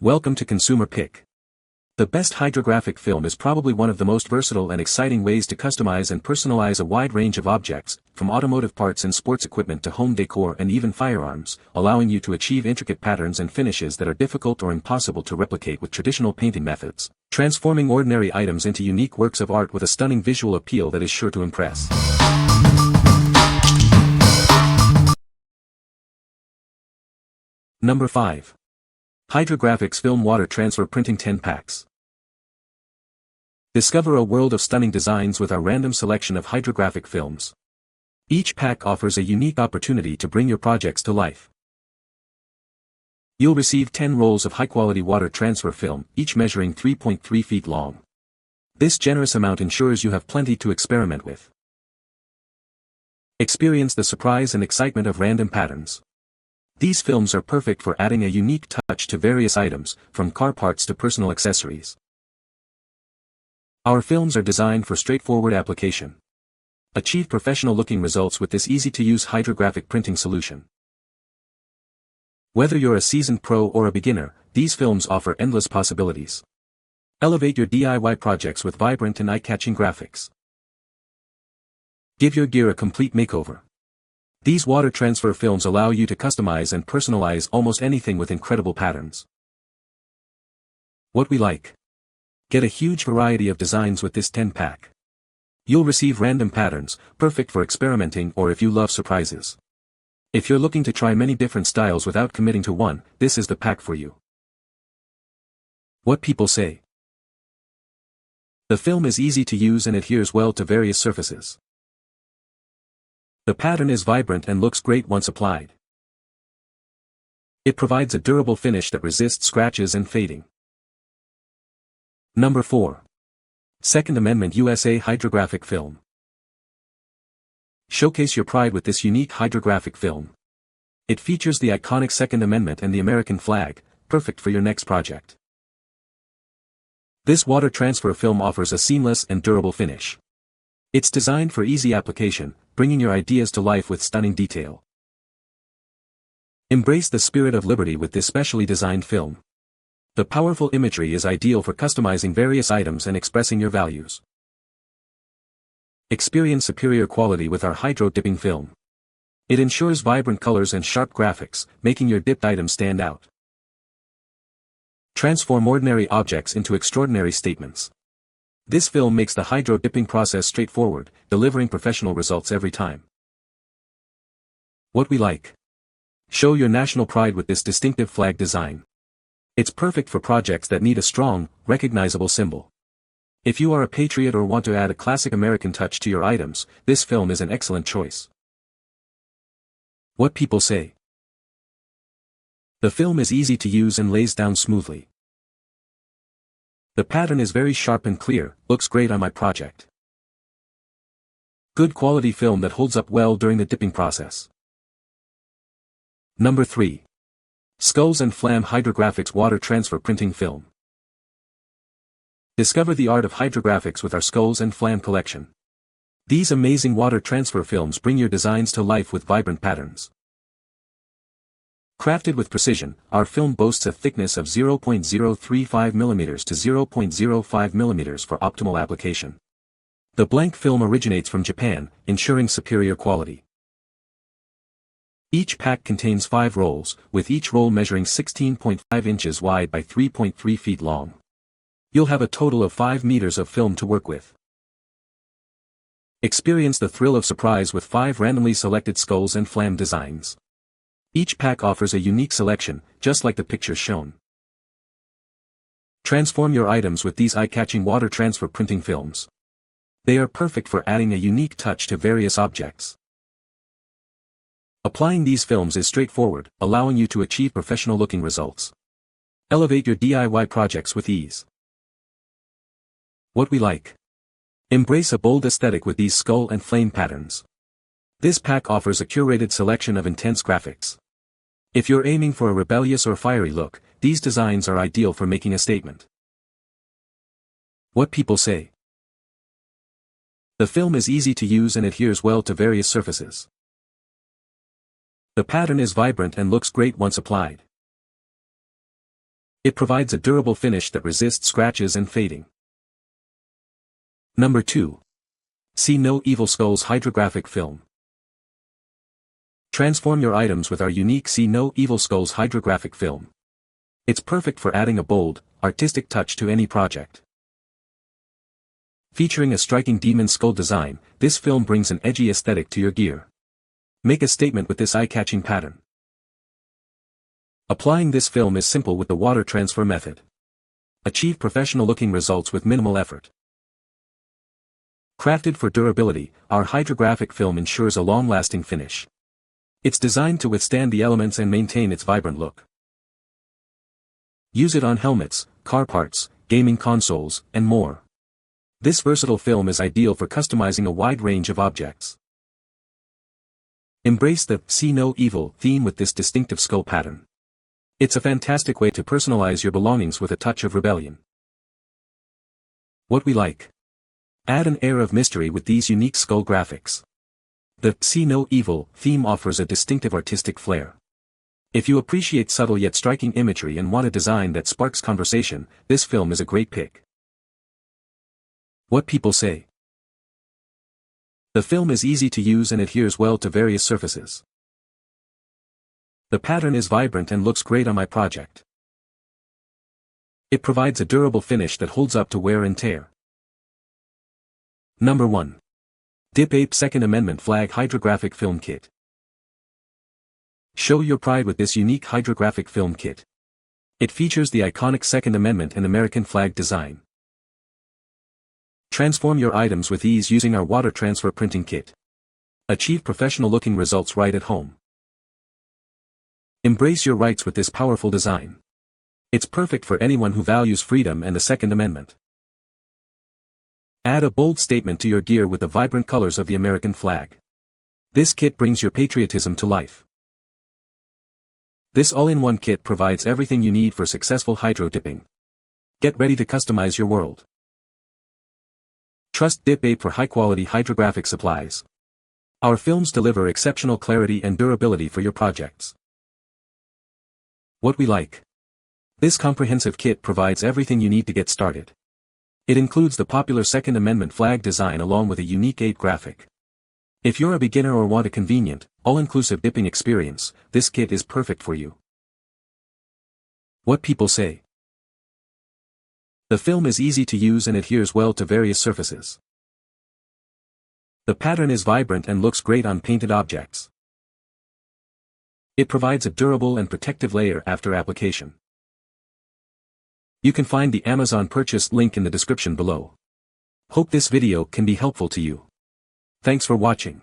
Welcome to Consumer Pick. The best hydrographic film is probably one of the most versatile and exciting ways to customize and personalize a wide range of objects, from automotive parts and sports equipment to home decor and even firearms, allowing you to achieve intricate patterns and finishes that are difficult or impossible to replicate with traditional painting methods, transforming ordinary items into unique works of art with a stunning visual appeal that is sure to impress. Number 5. Hydrographics Film Water Transfer Printing 10 Packs. Discover a world of stunning designs with our random selection of hydrographic films. Each pack offers a unique opportunity to bring your projects to life. You'll receive 10 rolls of high-quality water transfer film, each measuring 3.3 feet long. This generous amount ensures you have plenty to experiment with. Experience the surprise and excitement of random patterns. These films are perfect for adding a unique touch to various items, from car parts to personal accessories. Our films are designed for straightforward application. Achieve professional-looking results with this easy-to-use hydrographic printing solution. Whether you're a seasoned pro or a beginner, these films offer endless possibilities. Elevate your DIY projects with vibrant and eye-catching graphics. Give your gear a complete makeover. These water transfer films allow you to customize and personalize almost anything with incredible patterns. What we like. Get a huge variety of designs with this 10-pack. You'll receive random patterns, perfect for experimenting or if you love surprises. If you're looking to try many different styles without committing to one, this is the pack for you. What people say. The film is easy to use and adheres well to various surfaces. The pattern is vibrant and looks great once applied. It provides a durable finish that resists scratches and fading. Number 4. Second Amendment USA Hydrographic Film. Showcase your pride with this unique hydrographic film. It features the iconic Second Amendment and the American flag, perfect for your next project. This water transfer film offers a seamless and durable finish. It's designed for easy application, bringing your ideas to life with stunning detail. Embrace the spirit of liberty with this specially designed film. The powerful imagery is ideal for customizing various items and expressing your values. Experience superior quality with our hydro dipping film. It ensures vibrant colors and sharp graphics, making your dipped items stand out. Transform ordinary objects into extraordinary statements. This film makes the hydro dipping process straightforward, delivering professional results every time. What we like. Show your national pride with this distinctive flag design. It's perfect for projects that need a strong, recognizable symbol. If you are a patriot or want to add a classic American touch to your items, this film is an excellent choice. What people say. The film is easy to use and lays down smoothly. The pattern is very sharp and clear, looks great on my project. Good quality film that holds up well during the dipping process. Number 3. Skulls&Flamme Hydrographics Water Transfer Printing Film. Discover the art of hydrographics with our Skulls&Flamme collection. These amazing water transfer films bring your designs to life with vibrant patterns. Crafted with precision, our film boasts a thickness of 0.035 mm to 0.05 mm for optimal application. The blank film originates from Japan, ensuring superior quality. Each pack contains 5 rolls, with each roll measuring 16.5 inches wide by 3.3 feet long. You'll have a total of 5 meters of film to work with. Experience the thrill of surprise with 5 randomly selected Skulls&Flamme designs. Each pack offers a unique selection, just like the pictures shown. Transform your items with these eye-catching water transfer printing films. They are perfect for adding a unique touch to various objects. Applying these films is straightforward, allowing you to achieve professional-looking results. Elevate your DIY projects with ease. What we like. Embrace a bold aesthetic with these Skull&Flamme patterns. This pack offers a curated selection of intense graphics. If you're aiming for a rebellious or fiery look, these designs are ideal for making a statement. What people say. The film is easy to use and adheres well to various surfaces. The pattern is vibrant and looks great once applied. It provides a durable finish that resists scratches and fading. Number 2. See No Evil Skulls Hydrographic Film. Transform your items with our unique See No Evil Skulls Hydrographic Film. It's perfect for adding a bold, artistic touch to any project. Featuring a striking demon skull design, this film brings an edgy aesthetic to your gear. Make a statement with this eye-catching pattern. Applying this film is simple with the water transfer method. Achieve professional-looking results with minimal effort. Crafted for durability, our hydrographic film ensures a long-lasting finish. It's designed to withstand the elements and maintain its vibrant look. Use it on helmets, car parts, gaming consoles, and more. This versatile film is ideal for customizing a wide range of objects. Embrace the See No Evil theme with this distinctive skull pattern. It's a fantastic way to personalize your belongings with a touch of rebellion. What we like. Add an air of mystery with these unique skull graphics. The See No Evil theme offers a distinctive artistic flair. If you appreciate subtle yet striking imagery and want a design that sparks conversation, this film is a great pick. What people say. The film is easy to use and adheres well to various surfaces. The pattern is vibrant and looks great on my project. It provides a durable finish that holds up to wear and tear. Number 1. Dip Ape Second Amendment Flag Hydrographic Film Kit. Show your pride with this unique hydrographic film kit. It features the iconic Second Amendment and American flag design. Transform your items with ease using our water transfer printing kit. Achieve professional-looking results right at home. Embrace your rights with this powerful design. It's perfect for anyone who values freedom and the Second Amendment. Add a bold statement to your gear with the vibrant colors of the American flag. This kit brings your patriotism to life. This all-in-one kit provides everything you need for successful hydro dipping. Get ready to customize your world. Trust Dip Ape for high-quality hydrographic supplies. Our films deliver exceptional clarity and durability for your projects. What we like. This comprehensive kit provides everything you need to get started. It includes the popular Second Amendment flag design along with a unique ape graphic. If you're a beginner or want a convenient, all-inclusive dipping experience, this kit is perfect for you. What people say. The film is easy to use and adheres well to various surfaces. The pattern is vibrant and looks great on painted objects. It provides a durable and protective layer after application. You can find the Amazon purchase link in the description below. Hope this video can be helpful to you. Thanks for watching.